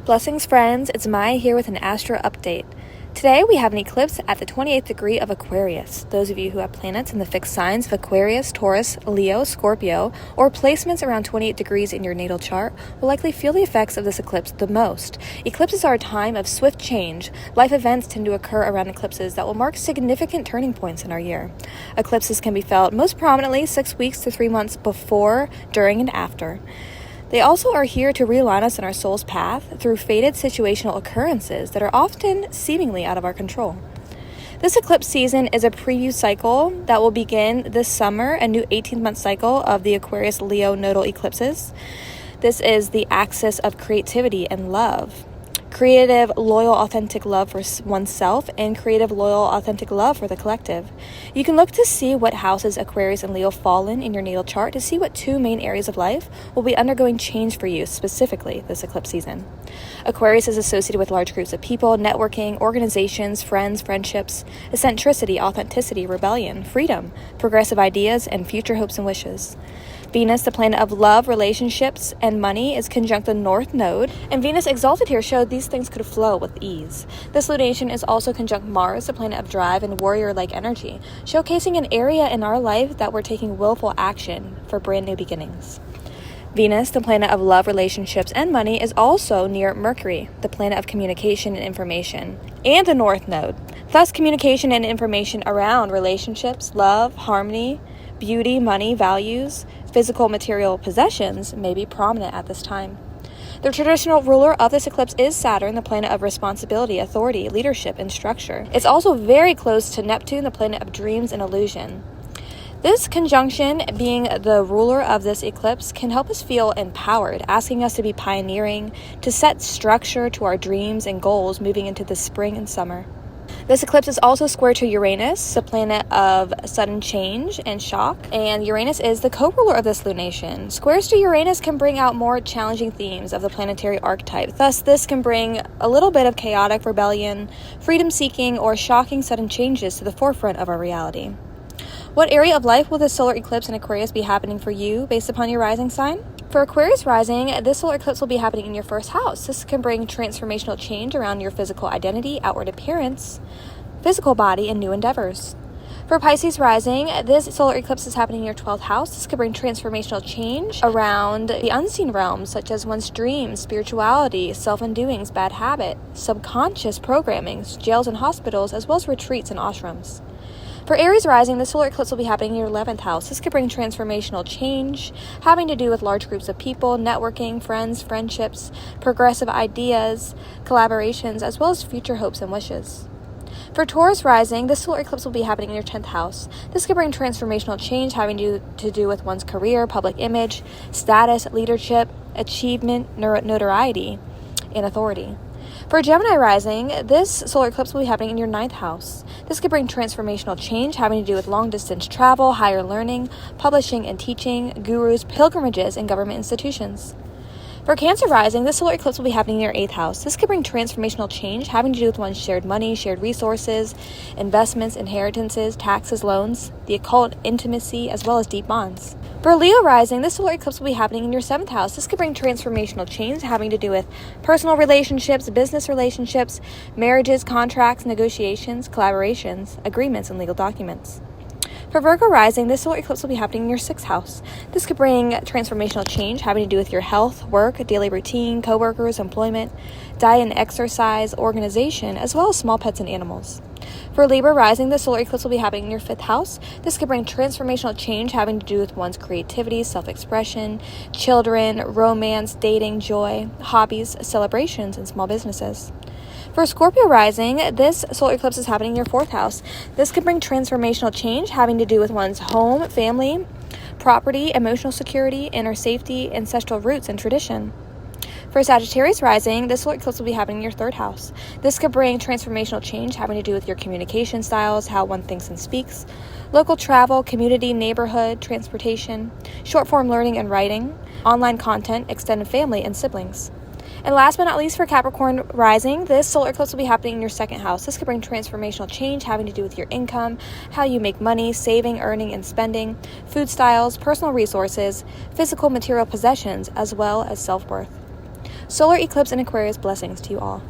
Blessings, friends. It's Maia here with an astro update. Today we have an eclipse at the 28th degree of Aquarius. Those of you who have planets in the fixed signs of Aquarius, Taurus, Leo, Scorpio, or placements around 28 degrees in your natal chart will likely feel the effects of this eclipse the most. Eclipses are a time of swift change. Life events tend to occur around eclipses that will mark significant turning points in our year. Eclipses can be felt most prominently 6 weeks to 3 months before, during, and after. They also are here to realign us in our soul's path through fated situational occurrences that are often seemingly out of our control. This eclipse season is a preview cycle that will begin this summer, a new 18-month cycle of the Aquarius Leo nodal eclipses. This is the axis of creativity and love. Creative, loyal, authentic love for oneself and creative, loyal, authentic love for the collective. You can look to see what houses Aquarius and Leo fall in your natal chart to see what two main areas of life will be undergoing change for you specifically this eclipse season. Aquarius is associated with large groups of people, networking, organizations, friends, friendships, eccentricity, authenticity, rebellion, freedom, progressive ideas, and future hopes and wishes. Venus, the planet of love, relationships, and money, is conjunct the North Node, and Venus exalted here showed these things could flow with ease. This lunation is also conjunct Mars, the planet of drive and warrior-like energy, showcasing an area in our life that we're taking willful action for brand new beginnings. Venus, the planet of love, relationships, and money, is also near Mercury, the planet of communication and information, and the North Node. Thus, communication and information around relationships, love, harmony, beauty, money, values, physical material possessions may be prominent at this time. The traditional ruler of this eclipse is Saturn, the planet of responsibility, authority, leadership, and structure. It's also very close to Neptune, the planet of dreams and illusion. This conjunction, being the ruler of this eclipse, can help us feel empowered, asking us to be pioneering, to set structure to our dreams and goals moving into the spring and summer. This eclipse is also square to Uranus, the planet of sudden change and shock, and Uranus is the co-ruler of this lunation. Squares to Uranus can bring out more challenging themes of the planetary archetype. Thus, this can bring a little bit of chaotic rebellion, freedom-seeking, or shocking sudden changes to the forefront of our reality. What area of life will this solar eclipse in Aquarius be happening for you based upon your rising sign? For Aquarius rising, this solar eclipse will be happening in your first house. This can bring transformational change around your physical identity, outward appearance, physical body, and new endeavors. For Pisces rising, this solar eclipse is happening in your 12th house. This could bring transformational change around the unseen realms, such as one's dreams, spirituality, self-undoings, bad habit, subconscious programmings, jails and hospitals, as well as retreats and ashrams. For Aries rising, the solar eclipse will be happening in your 11th house. This could bring transformational change, having to do with large groups of people, networking, friends, friendships, progressive ideas, collaborations, as well as future hopes and wishes. For Taurus rising, this solar eclipse will be happening in your 10th house. This could bring transformational change having to do with one's career, public image, status, leadership, achievement, notoriety, and authority. For Gemini rising, this solar eclipse will be happening in your 9th house. This could bring transformational change having to do with long-distance travel, higher learning, publishing and teaching, gurus, pilgrimages, and government institutions. For Cancer rising, this solar eclipse will be happening in your 8th house. This could bring transformational change having to do with one's shared money, shared resources, investments, inheritances, taxes, loans, the occult, intimacy, as well as deep bonds. For Leo rising, this solar eclipse will be happening in your 7th house. This could bring transformational change having to do with personal relationships, business relationships, marriages, contracts, negotiations, collaborations, agreements, and legal documents. For Virgo rising, this solar eclipse will be happening in your 6th house. This could bring transformational change having to do with your health, work, daily routine, coworkers, employment, diet and exercise, organization, as well as small pets and animals. For Libra rising, the solar eclipse will be happening in your 5th house. This could bring transformational change having to do with one's creativity, self-expression, children, romance, dating, joy, hobbies, celebrations, and small businesses. For Scorpio rising, this solar eclipse is happening in your 4th house. This could bring transformational change having to do with one's home, family, property, emotional security, inner safety, ancestral roots, and tradition. For Sagittarius rising, this solar eclipse will be happening in your 3rd house. This could bring transformational change having to do with your communication styles, how one thinks and speaks, local travel, community, neighborhood, transportation, short-form learning and writing, online content, extended family, and siblings. And last but not least, for Capricorn rising, this solar eclipse will be happening in your 2nd house. This could bring transformational change having to do with your income, how you make money, saving, earning, and spending, food styles, personal resources, physical material possessions, as well as self-worth. Solar eclipse in Aquarius, blessings to you all.